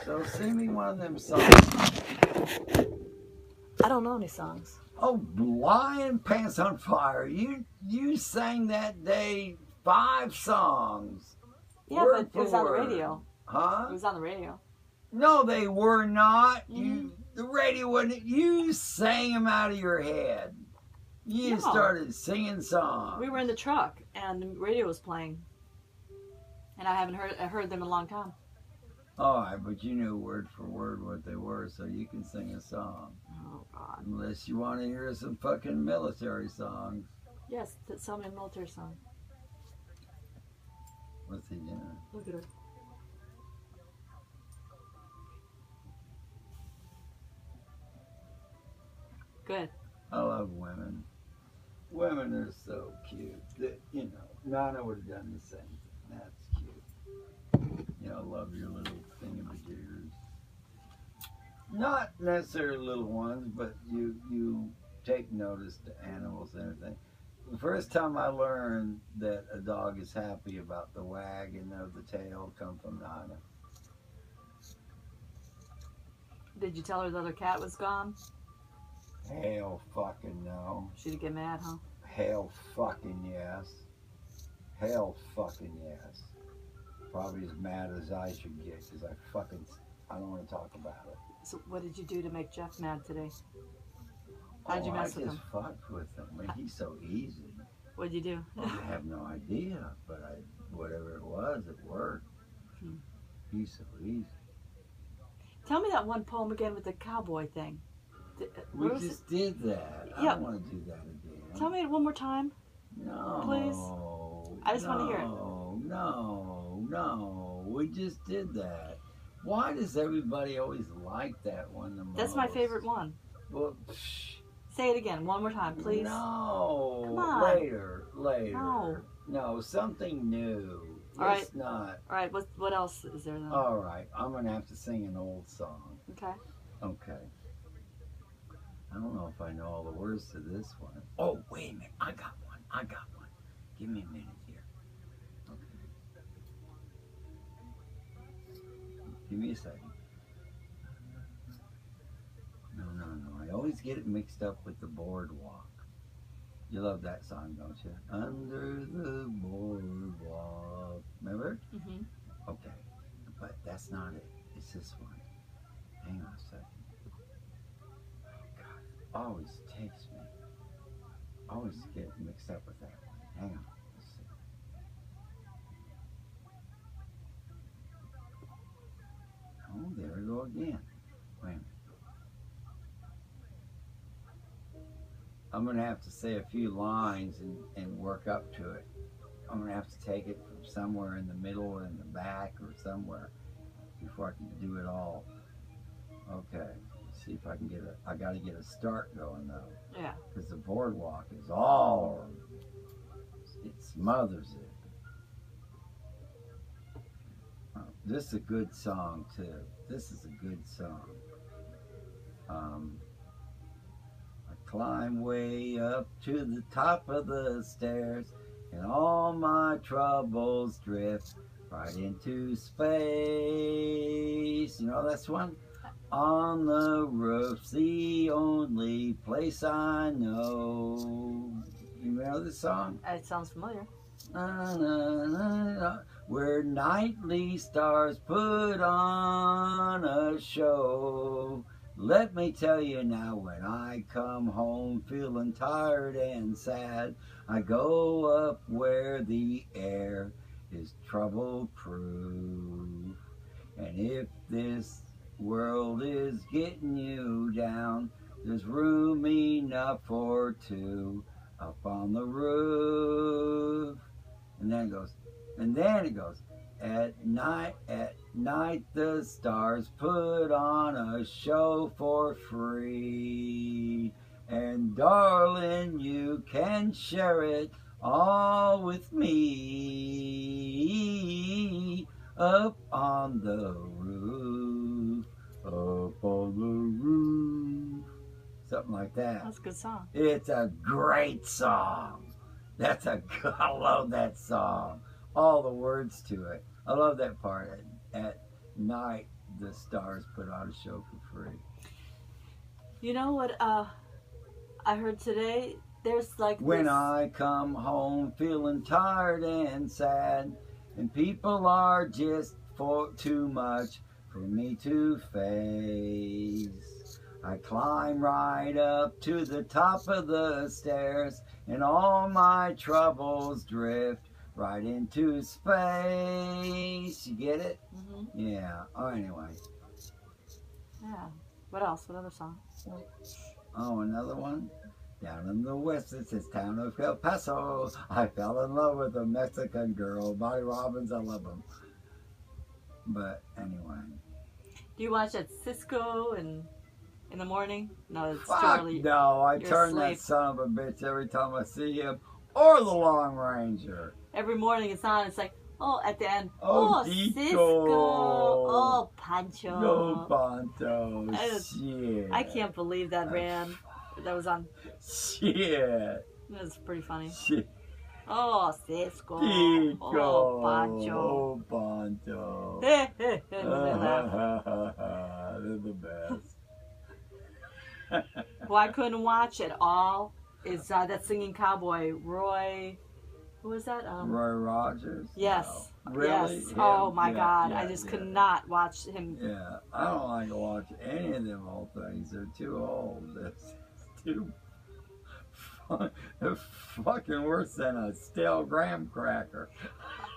So sing me one of them songs. I don't know any songs. Oh, Lion Pants on Fire. You sang that day 5 songs. Yeah, word but it was for on the word. radio. Huh? It was on the radio. No, they were not. Mm-hmm. The radio wasn't. You sang them out of your head. You No. started singing songs. We were in the truck and the radio was playing, and I haven't heard them in a long time. All right, but you knew word for word what they were, so you can sing a song. Oh God. Unless you want to hear some fucking military songs. Yes, tell me a military song. What's he doing? Look at her. Good. I love women. Women are so cute. That, Nana would have done the same thing. That's cute. I love your little thingamajiggers. Not necessarily little ones, but you take notice to animals and everything. The first time I learned that a dog is happy about the wagging of the tail come from Nana. Did you tell her the other cat was gone? Hell fucking no. She'd get mad, huh? Hell fucking yes. Hell fucking yes. Probably as mad as I should get because I don't want to talk about it. So what did you do to make Jeff mad today? How'd you mess with him? I just fucked with him. I mean, he's so easy. What'd you do? I have no idea, but whatever it was, it worked. He's so easy. Tell me that one poem again with the cowboy thing. We just did that. I don't want to do that again. Tell me it one more time. No. Please. I just want to hear it. No. We just did that. Why does everybody always like that one the most? That's my favorite one. Well, say it again, one more time, please. No. Come on. Later. No, something new. All right. It's not. All right, what else is there then? All right, I'm going to have to sing an old song. Okay. I don't know if I know all the words to this one. Oh, wait a minute. I got one. Give me a minute here. Okay. Give me a second. No. I always get it mixed up with the Boardwalk. You love that song, don't you? Under the boardwalk. Remember? Mm-hmm. Okay. But that's not it. It's this one. Hang on a second. Always takes me. Always get mixed up with that one. Hang on. Let's see. Oh, there we go again. Wait a minute. I'm going to have to say a few lines and work up to it. I'm going to have to take it from somewhere in the middle or in the back or somewhere before I can do it all. Okay. See if I can I got to get a start going though. Yeah. Because the Boardwalk is all, it smothers it. This is a good song too. This is a good song. I climb way up to the top of the stairs and all my troubles drift right into space. You know this one? On the roof's the only place I know. You know this song? It sounds familiar. Where nightly stars put on a show. Let me tell you now, when I come home feeling tired and sad, I go up where the air is trouble-proof. And if this world is getting you down, there's room enough for two up on the roof. And then it goes, at night the stars put on a show for free, and darling, you can share it all with me. Up on the roof, up on the roof. Something like that. That's a good song. It's a great song. I love that song. All the words to it. I love that part. At night the stars put on a show for free. You know what? I heard today. There's like When this, I come home feeling tired and sad, and people are just for too much for me to face, I climb right up to the top of the stairs, and all my troubles drift right into space. You get it? hmm Yeah. Oh, anyway. Yeah. What else? What other song? Oh, another one? Down in the west, it's this town of El Paso. I fell in love with a Mexican girl. Bobby Robbins, I love him. But anyway. Do you watch that Cisco in the morning? No, it's Fuck Charlie. no, I you're turn asleep. that son of a bitch every time I see him. Or the Long Ranger. Every morning it's on. It's like, oh, at the end. Oh, Cisco. Dico. Oh, Pancho. No Ponto. I- Shit. I can't believe that ran. That was on. Shit. That was pretty funny. Shit. Oh, Cisco. Dico. Oh, Pancho. Oh, Ponto. They laugh. They're the best. Who I couldn't watch at all is that singing cowboy, Roy. Who was that? Roy Rogers? Yes. No. Really? Yes. Him? Oh my Yeah, God. yeah, I just could yeah. not watch him. Yeah, I don't like to watch any of them old things. They're too old. It's too they're fucking worse than a stale graham cracker.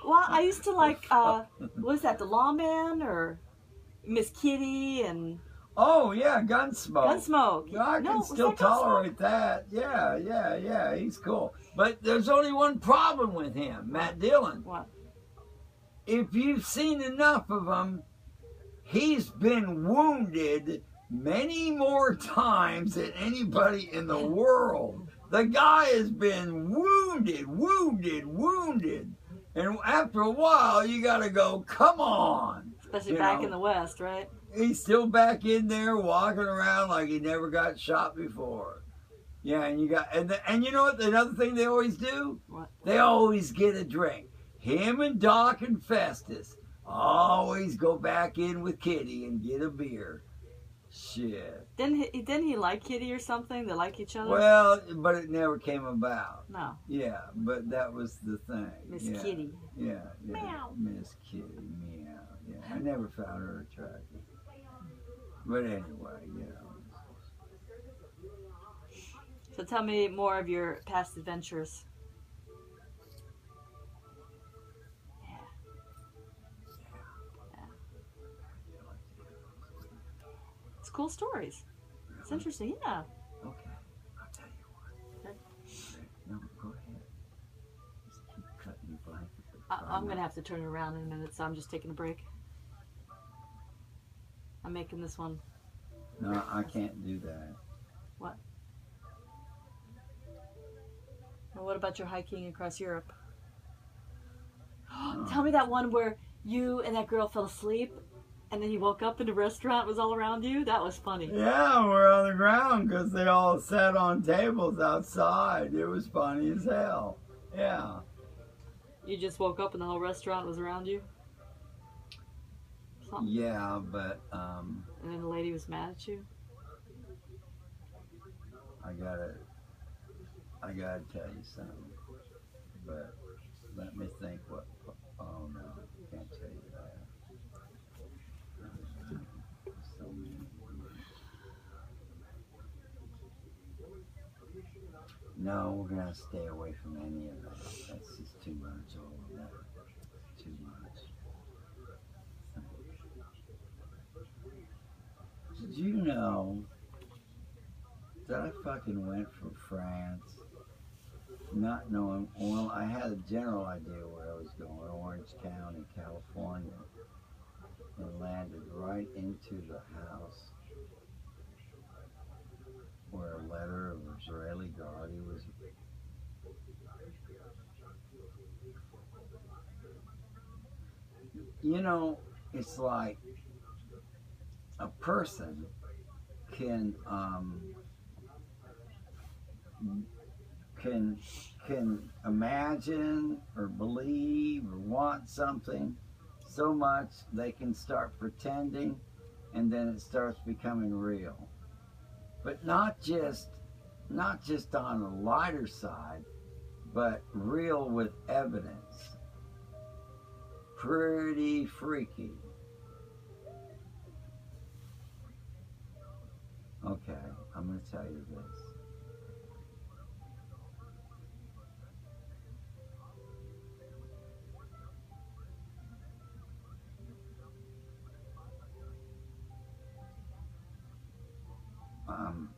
Well, I used to like, what was that, The Lawman or Miss Kitty and Oh yeah, Gunsmoke. Gunsmoke? Yeah, I can was still that Gunsmoke? tolerate that. Yeah, he's cool. But there's only one problem with him, Matt Dillon. What? If you've seen enough of him, he's been wounded many more times than anybody in the world. The guy has been wounded. And after a while, you got to go, come on. Especially You back know. in the West, right? He's still back in there walking around like he never got shot before. Yeah, and and you know what? Another thing they always do? What? They always get a drink. Him and Doc and Festus always go back in with Kitty and get a beer. Shit. Didn't he like Kitty or something? They like each other? Well, but it never came about. No. Yeah, but that was the thing. Miss yeah. Kitty. Yeah. Meow. Miss Kitty, meow. Yeah, I never found her attractive. But anyway, you know. So tell me more of your past adventures. It's cool stories. It's interesting, yeah. Okay, I'll tell you what. Okay. No, go ahead. Just keep cutting your blanket. I'm going to have to turn it around in a minute, so I'm just taking a break. I'm making this one. No, I can't do that. What? Well, what about your hiking across Europe? Tell me that one where you and that girl fell asleep and then you woke up and the restaurant was all around you? That was funny. Yeah, we're on the ground because they all sat on tables outside. It was funny as hell. Yeah. You just woke up and the whole restaurant was around you? Something. Yeah, but And then the lady was mad at you? I gotta tell you something. But let me think what. Oh no, can't tell you that. So many. No, we're gonna stay away from any of that. That's just too much. All of that. Too much. Did you know that I fucking went from France not knowing, well, I had a general idea where I was going, Orange County, California, and landed right into the house where a letter of Israeli Guardi was. You know, it's like a person can imagine or believe or want something so much they can start pretending and then it starts becoming real. But not just on the lighter side, but real with evidence. Pretty freaky. Okay, I'm going to tell you this. I'm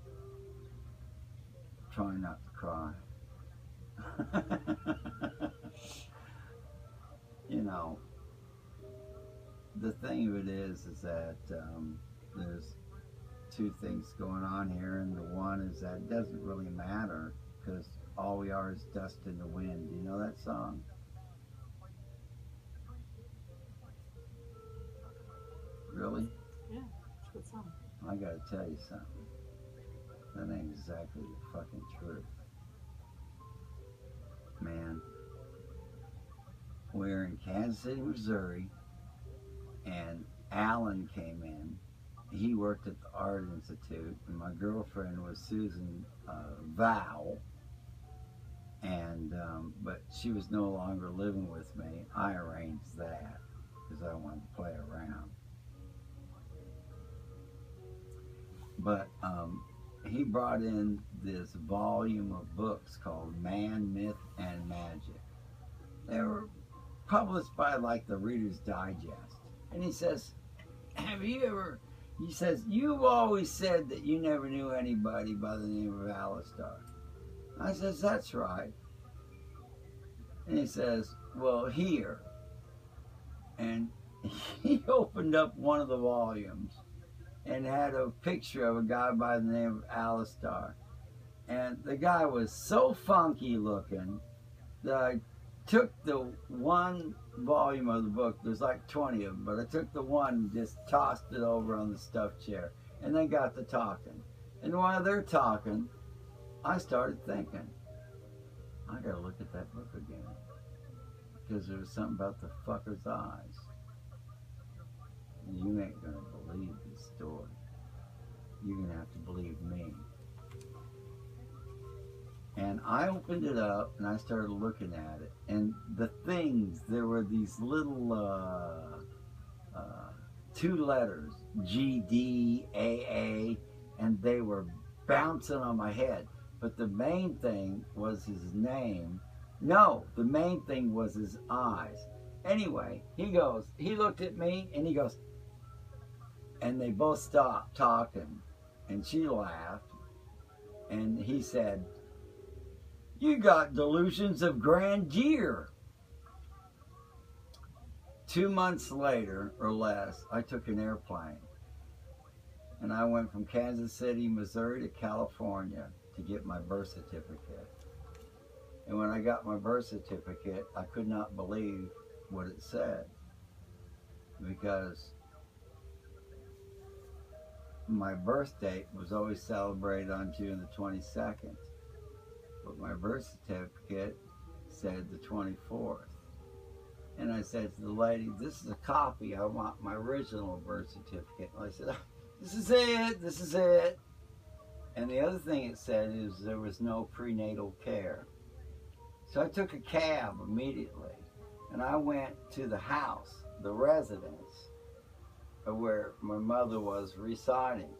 trying not to cry. You know, the thing of it is that there's two things going on here, and the one is that it doesn't really matter because all we are is dust in the wind. Do you know that song? Really? Yeah, it's a good song. I gotta tell you something. That ain't exactly the fucking truth. Man, we're in Kansas City, Missouri, and Alan came in. He worked at the Art Institute, and my girlfriend was Susan Val, and but she was no longer living with me. I arranged that because I wanted to play around. But he brought in this volume of books called Man, Myth, and Magic. They were published by like the Reader's Digest. And he says, he says, you've always said that you never knew anybody by the name of Alistar. I says, that's right. And he says, well, here. And he opened up one of the volumes and had a picture of a guy by the name of Alistar. And the guy was so funky looking that I took the one volume of the book, there's like 20 of them, but I took the one and just tossed it over on the stuffed chair, and they got to talking. And while they're talking, I started thinking, I gotta look at that book again, because there was something about the fucker's eyes. You ain't gonna believe this story. You're gonna have to believe me. And I opened it up and I started looking at it. And the things, there were these little 2 letters, GDAA, and they were bouncing on my head. But the main thing was his name. No, the main thing was his eyes. Anyway, he looked at me and he goes, and they both stopped talking. And she laughed. And he said, you got delusions of grandeur. 2 months later, or less, I took an airplane. And I went from Kansas City, Missouri to California to get my birth certificate. And when I got my birth certificate, I could not believe what it said. Because my birth date was always celebrated on June the 22nd. But my birth certificate said the 24th. And I said to the lady, this is a copy. I want my original birth certificate. And I said, oh, this is it. This is it. And the other thing it said is there was no prenatal care. So I took a cab immediately. And I went to the house, the residence, where my mother was residing.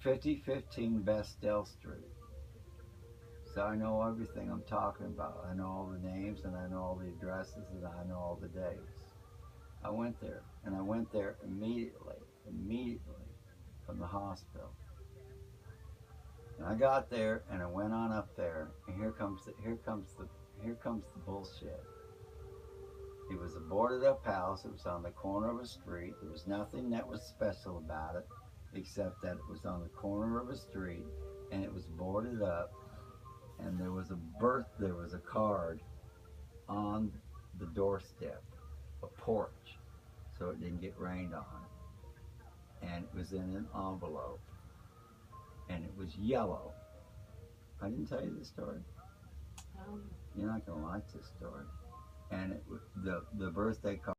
5015 Bestel Street. So I know everything I'm talking about. I know all the names, and I know all the addresses, and I know all the dates. I went there, and I went there immediately from the hospital. And I got there, and I went on up there, and here comes the bullshit. It was a boarded up house. It was on the corner of a street. There was nothing that was special about it, except that it was on the corner of a street, and it was boarded up. And there was a card on the doorstep, a porch, so it didn't get rained on. And it was in an envelope, and it was yellow. I didn't tell you this story. You're not gonna like this story. And it was the birthday card.